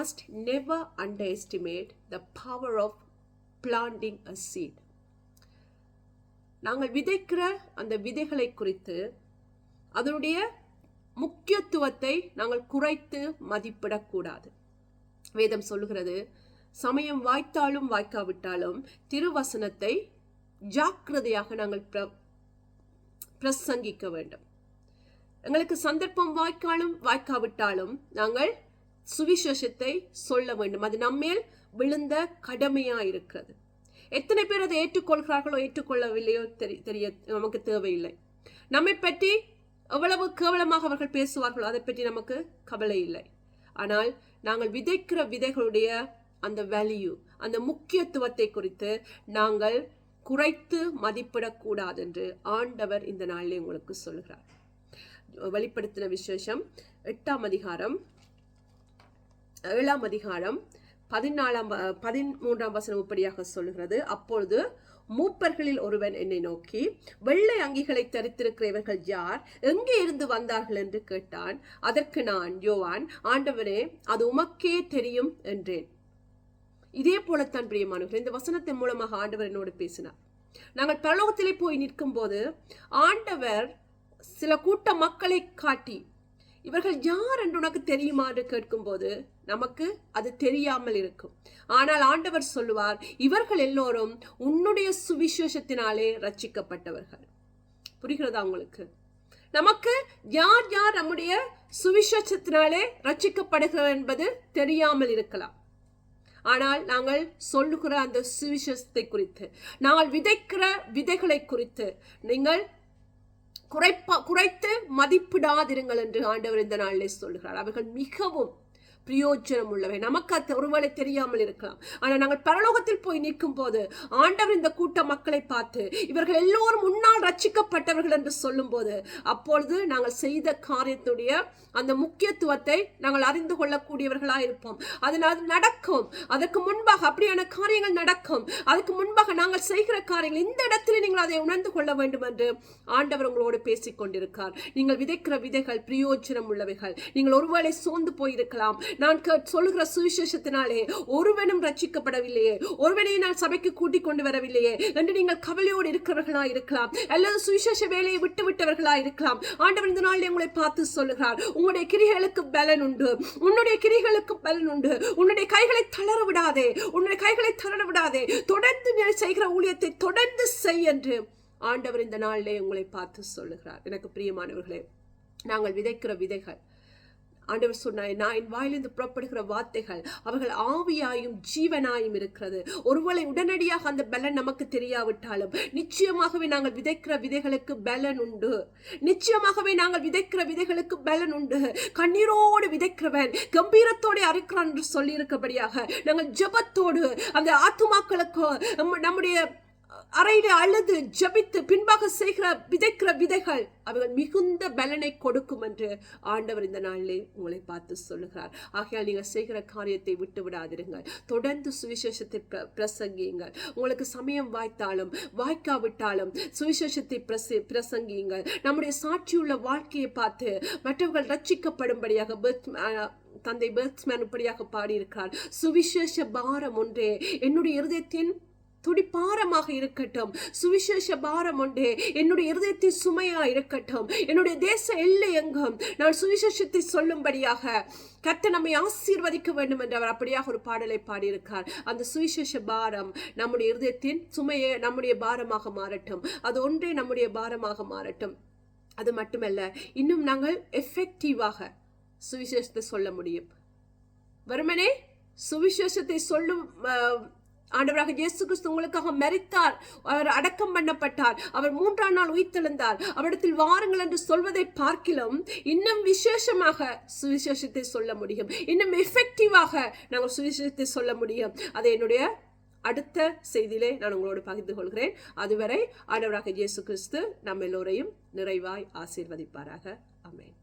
must never underestimate the power of planting a seed. நாங்கள் விதைக்கிற அந்த விதைகளை குறித்து அதனுடைய முக்கியத்துவத்தை நாங்கள் குறைத்து மதிப்பிடக்கூடாது. வேதம் சொல்லுகிறது, சமயம் வாய்த்தாலும் வாய்க்காவிட்டாலும் திருவசனத்தை ஜாக்கிரதையாக நாங்கள் பிரசங்கிக்க வேண்டும். எங்களுக்கு சந்தர்ப்பம் வாய்க்காலும் வாய்க்காவிட்டாலும் நாங்கள் சுவிசேஷத்தை சொல்ல வேண்டும். அது நம்மேல் விழுந்த கடமையா இருக்கிறது. எத்தனை பேர் அதை ஏற்றுக்கொள்கிறார்களோ ஏற்றுக்கொள்ளவில்லையோ தெரிய நமக்கு தேவையில்லை. நம்மை பற்றி எவ்வளவு கேவலமாக அவர்கள் பேசுவார்களோ அதை பற்றி நமக்கு கவலை இல்லை. ஆனால் நாங்கள் விதைக்கிற விதைகளுடைய அந்த வேல்யூ, அந்த முக்கியத்துவத்தை குறித்து நாங்கள் குறைத்து மதிப்பிடக்கூடாது என்று ஆண்டவர் இந்த நாளிலே உங்களுக்கு சொல்கிறார். வெளிப்படுத்தின விசேஷம் 8ஆம் அதிகாரம் 7ஆம் அதிகாரம் 13ஆம் வசனம் இப்படியாக சொல்லுகிறது, அப்பொழுது மூப்பர்களில் ஒருவன் என்னை நோக்கி, வெள்ளை அங்கிகளை தரித்திருக்கிற இவர்கள் யார், எங்கே இருந்து வந்தார்கள் என்று கேட்டான். அதற்கு நான், யோவான், ஆண்டவரே, அது உமக்கே தெரியும் என்றேன். இதே போலத்தான் பிரியமானவர்களே, இந்த வசனத்தின் மூலமாக ஆண்டவர் என்னோடு பேசினார். நாங்கள் பரலோகத்திலே போய் நிற்கும் போது ஆண்டவர் சில கூட்ட மக்களை காட்டி, இவர்கள் யார் என்று உனக்கு தெரியுமா என்று கேட்கும் போது நமக்கு அது தெரியாமல் இருக்கும். ஆனால் ஆண்டவர் சொல்லுவார், இவர்கள் எல்லோரும் உன்னுடைய சுவிசேஷத்தினாலே ரட்சிக்கப்பட்டவர்கள். புரிகிறதா உங்களுக்கு? நமக்கு யார் யார் நம்முடைய சுவிசேஷத்தினாலே ரட்சிக்கப்படுகிறார் என்பது தெரியாமல் இருக்கலாம். ஆனால் நாங்கள் சொல்லுகிற அந்த சுவிசேஷத்தை குறித்து, நாங்கள் விதைக்கிற விதைகளை குறித்து நீங்கள் குறைத்து மதிப்பிடாதிருங்கள் என்று ஆண்டவர் இந்த நாளிலே சொல்கிறார். அவர்கள் மிகவும் பிரயோஜனம் உள்ளவை. நமக்கு ஒருவேளை தெரியாமல் இருக்கலாம். ஆனால் நாங்கள் பரலோகத்தில் போய் நிற்கும் போது ஆண்டவர் இந்த கூட்ட மக்களை பார்த்து இவர்கள் எல்லோரும் முன்னால் ரட்சிக்கப்பட்டவர்கள் என்று சொல்லும் போது, அப்பொழுது நாங்கள் செய்த காரியத்துடைய அந்த முக்கியத்துவத்தை நாங்கள் அறிந்து கொள்ளக்கூடியவர்களாக இருப்போம். அதனால் நடக்கும். அதற்கு முன்பாக அப்படியான காரியங்கள் நடக்கும். அதுக்கு முன்பாக நாங்கள் செய்கிற காரியங்கள் இந்த இடத்துல நீங்கள் அதை உணர்ந்து கொள்ள வேண்டும் என்று ஆண்டவர் உங்களோடு பேசிக் கொண்டிருக்கார். நீங்கள் விதைக்கிற விதைகள் பிரயோஜனம் உள்ளவைகள். நீங்கள் ஒருவேளை சோர்ந்து போயிருக்கலாம். நான் சொல்லுகிற சுவிசேஷத்தினாலே ஒருவனும் ரட்சிக்கப்படவில்லையே, ஒருவனை நான் சபைக்கு கூட்டிக் கொண்டு வரவில்லையே என்று நீங்கள் கவலையோடு இருக்கிறவர்களா இருக்கலாம். அல்லது சுவிசேஷ வேலையை விட்டு விட்டவர்களா இருக்கலாம். ஆண்டவர் இந்த நாளில் உங்களை பார்த்து சொல்லுகிறார், உங்களுடைய கிரிகளுக்கு பலன் உண்டு, உன்னுடைய கிரிகளுக்கு பலன் உண்டு. உன்னுடைய கைகளை தளர விடாதே, உன்னுடைய கைகளை தளர விடாதே, தொடர்ந்து செய்கிற ஊழியத்தை தொடர்ந்து செய் என்று ஆண்டவர் இந்த நாளிலே உங்களை பார்த்து சொல்லுகிறார். எனக்கு பிரியமானவர்களே, நாங்கள் விதைக்கிற விதைகள், ஆண்டவர் சொன்னார், நான் என் வாயிலிருந்து புறப்படுகிற வார்த்தைகள் அவர்கள் ஆவியாயும் ஜீவனாயும் இருக்கிறது. ஒருவேளை உடனடியாக அந்த பலன் நமக்கு தெரியாவிட்டாலும் நிச்சயமாகவே நாங்கள் விதைக்கிற விதைகளுக்கு பலன் உண்டு. நிச்சயமாகவே நாங்கள் விதைக்கிற விதைகளுக்கு பலன் உண்டு. கண்ணீரோடு விதைக்கிறவன் கம்பீரத்தோடு அறுக்கிறான் என்று சொல்லி இருக்கபடியாக நாங்கள் ஜெபத்தோடு அந்த ஆத்துமாக்களுக்கு நம்முடைய அறையில அழுது ஜபித்து பின்பாக செய்கிற விதைக்கிற விதைகள் அவர்கள் மிகுந்த பலனை கொடுக்கும் என்று ஆண்டவர் இந்த நாளிலே உங்களை பார்த்து சொல்லுகிறார். ஆகையால் நீங்கள் செய்கிற காரியத்தை விட்டு விடாதிருங்கள். தொடர்ந்து சுவிசேஷத்தை பிரசங்கியுங்கள். உங்களுக்கு சமயம் வாய்த்தாலும் வாய்க்காவிட்டாலும் சுவிசேஷத்தை பிரசங்கியுங்கள். நம்முடைய சாட்சியுள்ள வாழ்க்கையை பார்த்து மற்றவர்கள் ரட்சிக்கப்படும்படியாக தந்தை பெர்க்ஸ்மேன் இப்படியாக பாடியிருக்கிறார், சுவிசேஷ பாரம் ஒன்றே என்னுடைய இருதயத்தின் துடிப்பாரமாக இருக்கட்டும். சுவிசேஷ பாரம் ஒன்றே என்னுடைய இருதயத்தின் சுமையா இருக்கட்டும். என்னுடைய தேச எல்லை எங்கும் நான் சுவிசேஷத்தை சொல்லும்படியாக கர்த்தர் நம்மை ஆசீர்வதிக்க வேண்டும் என்று அவர் அப்படியாக ஒரு பாடலை பாடியிருக்கார். அந்த சுவிசேஷ பாரம் நம்முடைய இருதயத்தின் சுமையை நம்முடைய பாரமாக மாறட்டும். அது ஒன்றே நம்முடைய பாரமாக மாறட்டும். அது மட்டுமல்ல, இன்னும் நாங்கள் எஃபெக்டிவாக சுவிசேஷத்தை சொல்ல முடியும். வெறுமனே சுவிசேஷத்தை சொல்லும் ஆண்டவராக இயேசு கிறிஸ்து உங்களுக்காக மரித்தார், அவர் அடக்கம் பண்ணப்பட்டார், அவர் 3ஆம் நாள் உயிர்த்தெழுந்தார், அவரிடத்தில் வாருங்கள் என்று சொல்வதை பார்க்கிலும் இன்னும் விசேஷமாக சுவிசேஷத்தை சொல்ல முடியும். இன்னும் எஃபெக்டிவாக நாங்கள் சுவிசேஷத்தை சொல்ல முடியும். அதை என்னுடைய அடுத்த செய்தியிலே நான் உங்களோடு பகிர்ந்து கொள்கிறேன். அதுவரை ஆண்டவராக இயேசு கிறிஸ்து நம்ம எல்லோரையும் நிறைவாய் ஆசீர்வதிப்பாராக. ஆமென்.